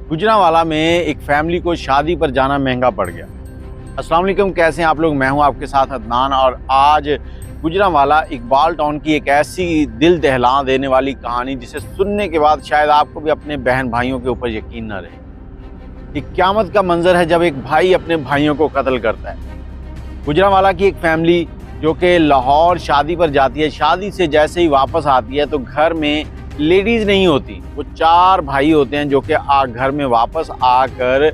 गुजरांवाला में एक फैमिली को शादी पर जाना महंगा पड़ गया। अस्सलाम वालेकुम, कैसे हैं आप लोग। मैं हूं आपके साथ अदनान और आज गुजरांवाला इकबाल टाउन की एक ऐसी दिल दहला देने वाली कहानी जिसे सुनने के बाद शायद आपको भी अपने बहन भाइयों के ऊपर यकीन न रहे। एक क़यामत का मंजर है जब एक भाई अपने भाइयों को कत्ल करता है। गुजरांवाला की एक फैमिली जो कि लाहौर शादी पर जाती है, शादी से जैसे ही वापस आती है तो घर में लेडीज़ नहीं होती, वो 4 भाई होते हैं जो कि घर में वापस आकर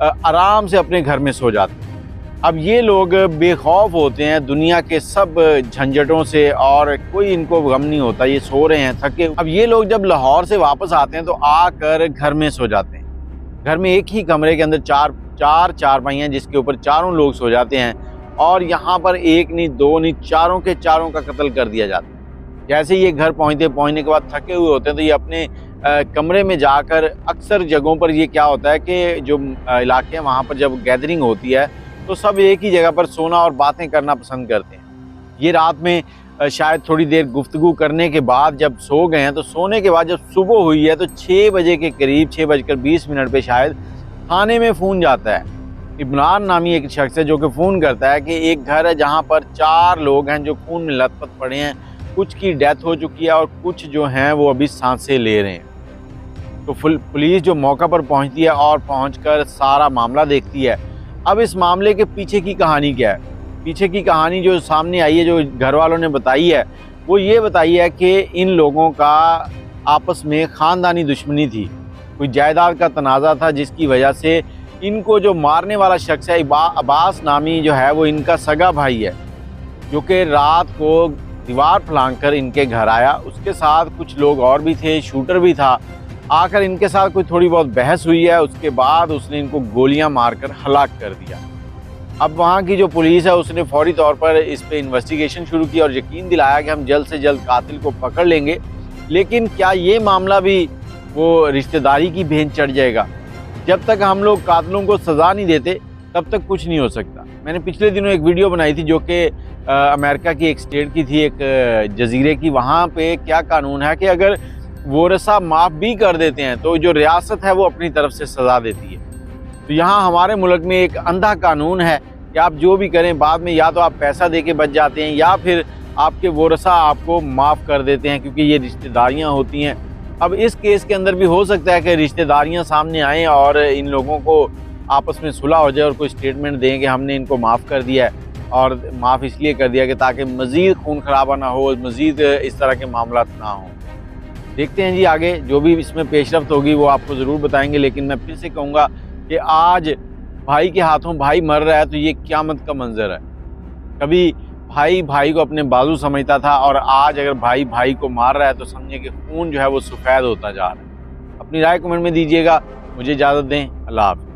आराम से अपने घर में सो जाते हैं। अब ये लोग बेखौफ होते हैं दुनिया के सब झंझटों से और कोई इनको गम नहीं होता, ये सो रहे हैं थके। अब ये लोग जब लाहौर से वापस आते हैं तो आकर घर में सो जाते हैं। घर में एक ही कमरे के अंदर चार चारपाई हैं जिसके ऊपर चारों लोग सो जाते हैं और यहाँ पर एक नहीं दो नहीं चारों के चारों का कत्ल कर दिया जाता है। जैसे ये घर पहुँचने के बाद थके हुए होते हैं तो ये अपने कमरे में जाकर अक्सर जगहों पर ये क्या होता है कि जो इलाके हैं वहाँ पर जब गैदरिंग होती है तो सब एक ही जगह पर सोना और बातें करना पसंद करते हैं। ये रात में शायद थोड़ी देर गुफ्तगू करने के बाद जब सो गए हैं तो सोने के बाद जब सुबह हुई है तो 6 बजे के करीब 6:20 पे शायद थाने में फ़ोन जाता है। इमरान नामी एक शख्स है जो कि फ़ोन करता है कि एक घर है जहाँ पर 4 लोग हैं जो खून में लथपथ पड़े हैं, कुछ की डेथ हो चुकी है और कुछ जो हैं वो अभी सांसें ले रहे हैं। तो पुलिस जो मौका पर पहुंचती है और पहुंचकर सारा मामला देखती है। अब इस मामले के पीछे की कहानी क्या है? पीछे की कहानी जो सामने आई है, जो घर वालों ने बताई है, वो ये बताई है कि इन लोगों का आपस में ख़ानदानी दुश्मनी थी, कोई जायदाद का तनाज़ा था जिसकी वजह से इनको जो मारने वाला शख्स है अब्बास नामी जो है वो इनका सगा भाई है, जो कि रात को दीवार फलांग कर इनके घर आया। उसके साथ कुछ लोग और भी थे, शूटर भी था। आकर इनके साथ कोई थोड़ी बहुत बहस हुई है, उसके बाद उसने इनको गोलियां मारकर हलाक कर दिया। अब वहाँ की जो पुलिस है उसने फौरी तौर पर इस पे इन्वेस्टिगेशन शुरू की और यकीन दिलाया कि हम जल्द से जल्द कातिल को पकड़ लेंगे। लेकिन क्या ये मामला भी वो रिश्तेदारी की भेंट चढ़ जाएगा? जब तक हम लोग कातिलों को सज़ा नहीं देते तब तक कुछ नहीं हो सकता। मैंने पिछले दिनों एक वीडियो बनाई थी जो कि अमेरिका की एक स्टेट की थी, एक जजीरे की। वहाँ पे क्या कानून है कि अगर वोरसा माफ़ भी कर देते हैं तो जो रियासत है वो अपनी तरफ से सज़ा देती है। तो यहाँ हमारे मुल्क में एक अंधा कानून है कि आप जो भी करें बाद में या तो आप पैसा दे के बच जाते हैं या फिर आपके वोरसा आपको माफ़ कर देते हैं, क्योंकि ये रिश्तेदारियाँ होती हैं। अब इस केस के अंदर भी हो सकता है कि रिश्तेदारियाँ सामने आएँ और इन लोगों को आपस में सुलह हो जाए और कोई स्टेटमेंट दें कि हमने इनको माफ़ कर दिया है, और माफ़ इसलिए कर दिया कि ताकि मज़ीद खून खराबा ना हो, मज़ीद इस तरह के मामला ना हों। देखते हैं जी आगे जो भी इसमें पेशरफ्त होगी वो आपको ज़रूर बताएंगे। लेकिन मैं फिर से कहूँगा कि आज भाई के हाथों भाई मर रहा है तो ये क़यामत का मंजर है। कभी भाई भाई को अपने बाजू समझता था और आज अगर भाई भाई को मार रहा है तो समझिए कि खून जो है वो सफ़ेद होता जा रहा है। अपनी राय कमेंट में दीजिएगा। मुझे इजाज़त दें। अल्लाह हाफ़िज़।